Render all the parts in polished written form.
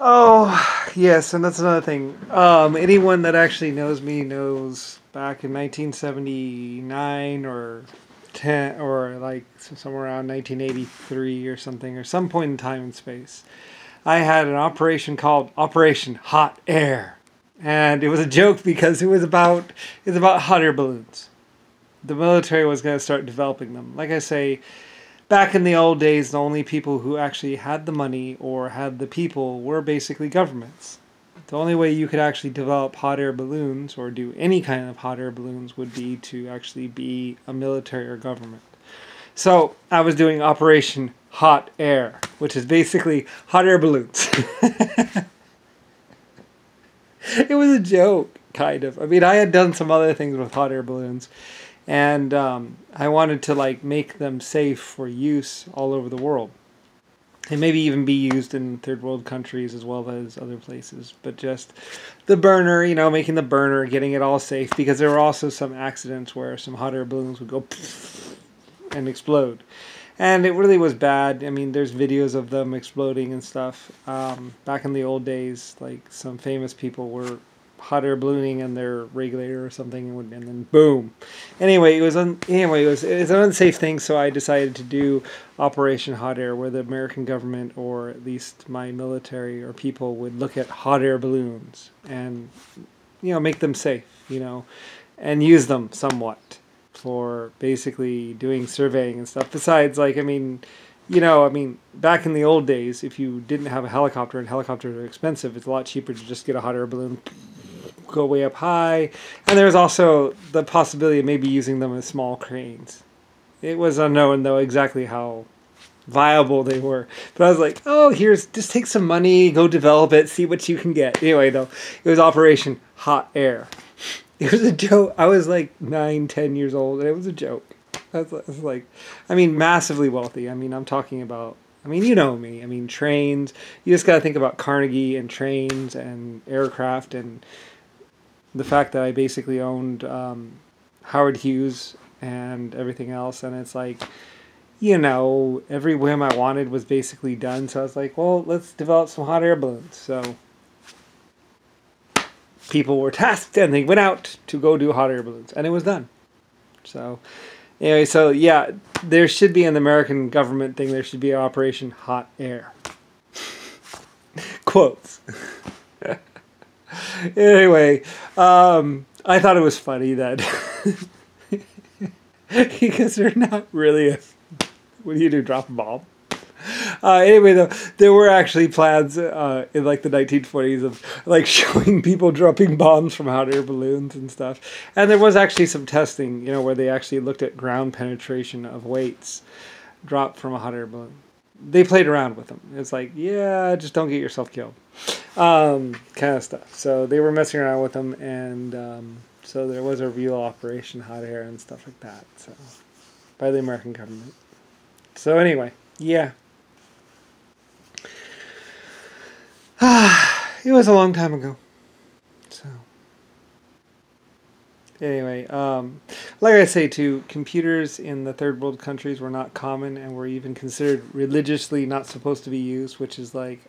Oh, yes, and that's another thing. Anyone that actually knows me knows back in 1979 or 10 or like somewhere around 1983 or something or some point in time and space, I had an operation called Operation Hot Air, and it was a joke because it was about hot air balloons. The military was going to start developing them. Like I say, back in the old days, the only people who actually had the money or had the people were basically governments. The only way you could actually develop hot air balloons or do any kind of hot air balloons would be to actually be a military or government. So I was doing Operation Hot Air, which is basically hot air balloons. It was a joke, kind of. I mean, I had done some other things with hot air balloons, and I wanted to like make them safe for use all over the world, and maybe even be used in third world countries as well as other places. But just the burner, making the burner, getting it all safe, because there were also some accidents where some hot air balloons would go and explode. And it really was bad. I mean, there's videos of them exploding and stuff. Back in the old days, like some famous people were hot air ballooning in their regulator or something, and then boom. Anyway, it was an unsafe thing, so I decided to do Operation Hot Air, where the American government, or at least my military or people, would look at hot air balloons and make them safe, and use them somewhat for basically doing surveying and stuff. Besides, like, back in the old days, if you didn't have a helicopter, and helicopters are expensive, it's a lot cheaper to just get a hot air balloon, go way up high. And there's also the possibility of maybe using them as small cranes. It was unknown, though, exactly how viable they were. But I was like, oh, just take some money, go develop it, see what you can get. Anyway, though, it was Operation Hot Air. It was a joke. I was like 9, 10 years old, and it was a joke. I was like, massively wealthy. I'm talking about, you know me. Trains. You just got to think about Carnegie and trains and aircraft, and the fact that I basically owned Howard Hughes and everything else. And it's like, every whim I wanted was basically done. So I was like, well, let's develop some hot air balloons. So people were tasked, and they went out to go do hot air balloons, and it was done. So anyway, so yeah, there should be an American government thing. There should be Operation Hot Air. Quotes. Anyway, I thought it was funny that because they're not really what do you do, drop a bomb? Anyway, though, there were actually plans in like the 1940s of like showing people dropping bombs from hot air balloons and stuff. And there was actually some testing, where they actually looked at ground penetration of weights dropped from a hot air balloon. They played around with them. It's like, yeah, just don't get yourself killed, kind of stuff. So they were messing around with them, and so there was a real Operation Hot Air and stuff like that. So by the American government. So anyway, yeah. It was a long time ago. So anyway, like I say too, computers in the third world countries were not common, and were even considered religiously not supposed to be used, which is like,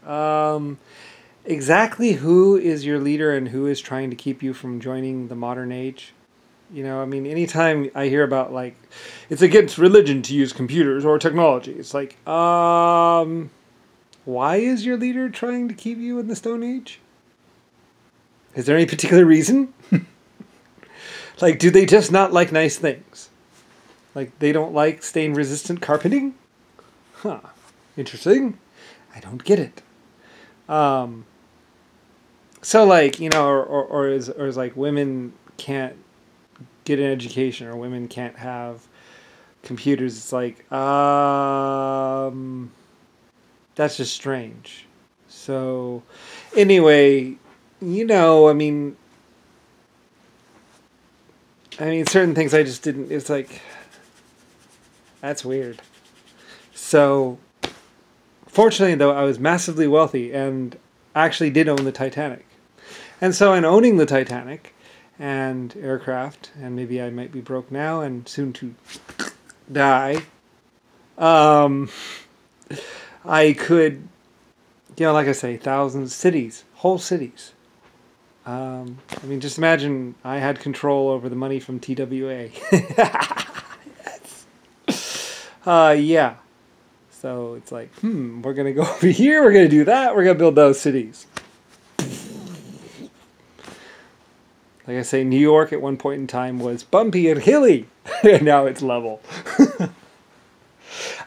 exactly who is your leader and who is trying to keep you from joining the modern age? Anytime I hear about like, it's against religion to use computers or technology, it's like, why is your leader trying to keep you in the Stone Age? Is there any particular reason? Like, do they just not like nice things? Like, they don't like stain-resistant carpeting? Huh. Interesting. I don't get it. So, like, or is like women can't get an education, or women can't have computers. It's like, that's just strange. So, anyway, certain things I just didn't. It's like, that's weird. So, fortunately, though, I was massively wealthy and actually did own the Titanic. And so, in owning the Titanic and aircraft, and maybe I might be broke now and soon to die, I could, like I say, thousands, cities, whole cities. I mean, just imagine I had control over the money from TWA. Yeah. So it's like, we're going to go over here, we're going to do that, we're going to build those cities. Like I say, New York at one point in time was bumpy and hilly, and now it's level.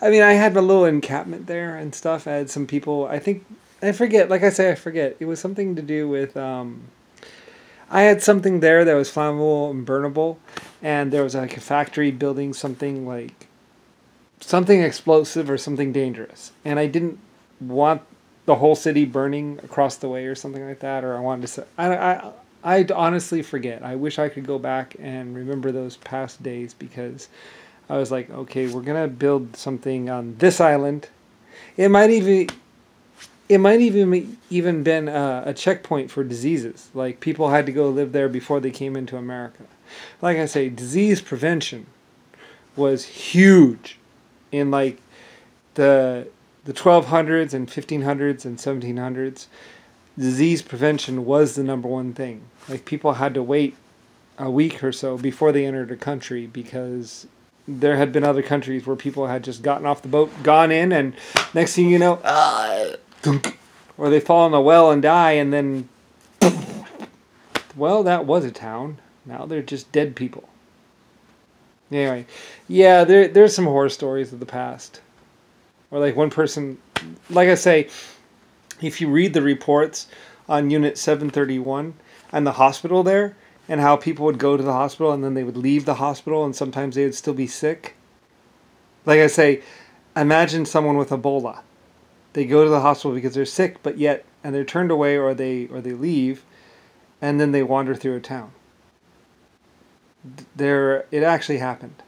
I mean, I had a little encampment there and stuff. I had some people, I forget, like I say, I forget. It was something to do with, I had something there that was flammable and burnable, and there was like a factory building something like, something explosive or something dangerous. And I didn't want the whole city burning across the way or something like that, or I wanted to say, I honestly forget. I wish I could go back and remember those past days, because I was like, okay, we're gonna build something on this island. It might even been a checkpoint for diseases. Like, people had to go live there before they came into America. Like I say, disease prevention was huge in like the 1200s and 1500s and 1700s. Disease prevention was the number one thing. Like, people had to wait a week or so before they entered a country, because there had been other countries where people had just gotten off the boat, gone in, and next thing you know, or they fall in a well and die, and then, well, that was a town. Now they're just dead people. Anyway, yeah, there's some horror stories of the past. Or like one person, like I say, if you read the reports on Unit 731 and the hospital there, and how people would go to the hospital and then they would leave the hospital and sometimes they would still be sick. Like I say, imagine someone with Ebola. They go to the hospital because they're sick, but yet, and they're turned away, or they leave, and then they wander through a town. It actually happened.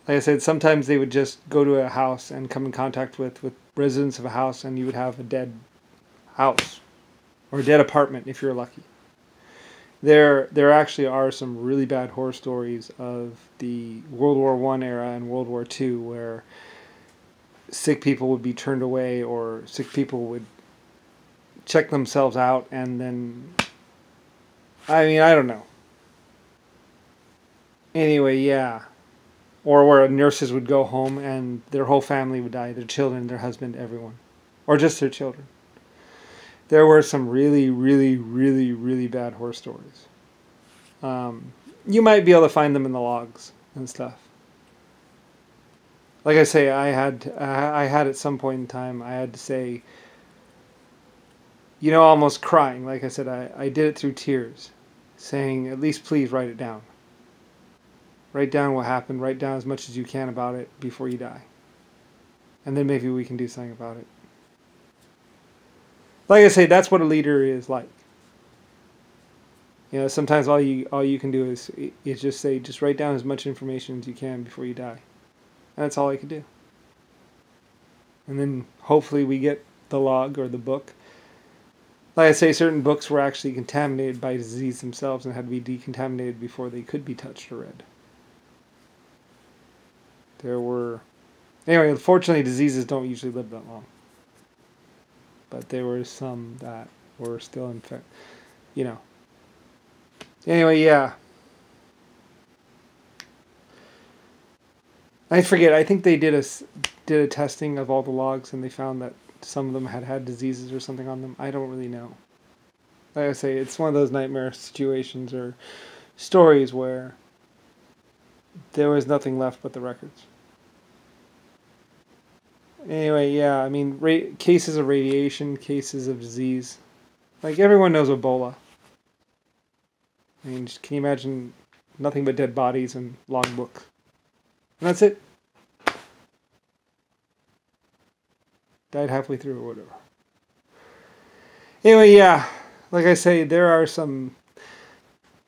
Like I said, sometimes they would just go to a house and come in contact with residents of a house, and you would have a dead house or a dead apartment if you're lucky. There actually are some really bad horror stories of the World War I era and World War II, where sick people would be turned away, or sick people would check themselves out, and then, I mean, I don't know. Anyway, yeah. Or where nurses would go home and their whole family would die, their children, their husband, everyone. Or just their children. There were some really, really, really, really bad horror stories. You might be able to find them in the logs and stuff. Like I say, I had at some point in time, I had to say, almost crying. Like I said, I did it through tears, saying, at least please write it down. Write down what happened. Write down as much as you can about it before you die. And then maybe we can do something about it. Like I say, that's what a leader is like. Sometimes all you can do is just say, just write down as much information as you can before you die. And that's all I could do. And then hopefully we get the log or the book. Like I say, certain books were actually contaminated by disease themselves and had to be decontaminated before they could be touched or read. Anyway, unfortunately, diseases don't usually live that long. But there were some that were still infected, Anyway, yeah. I forget. I think they did a testing of all the logs, and they found that some of them had diseases or something on them. I don't really know. Like I say, it's one of those nightmare situations or stories where there was nothing left but the records. Anyway, yeah, I mean, cases of radiation, cases of disease. Like, everyone knows Ebola. I mean, can you imagine nothing but dead bodies and logbooks? And that's it. Died halfway through or whatever. Anyway, yeah, like I say, there are some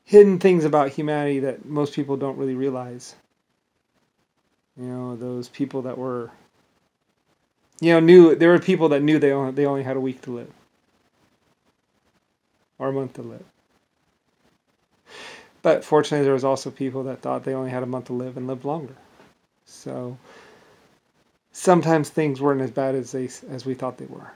hidden things about humanity that most people don't really realize. Those people that were, there were people that knew they only had a week to live. Or a month to live. But fortunately, there was also people that thought they only had a month to live and lived longer. So sometimes things weren't as bad as we thought they were.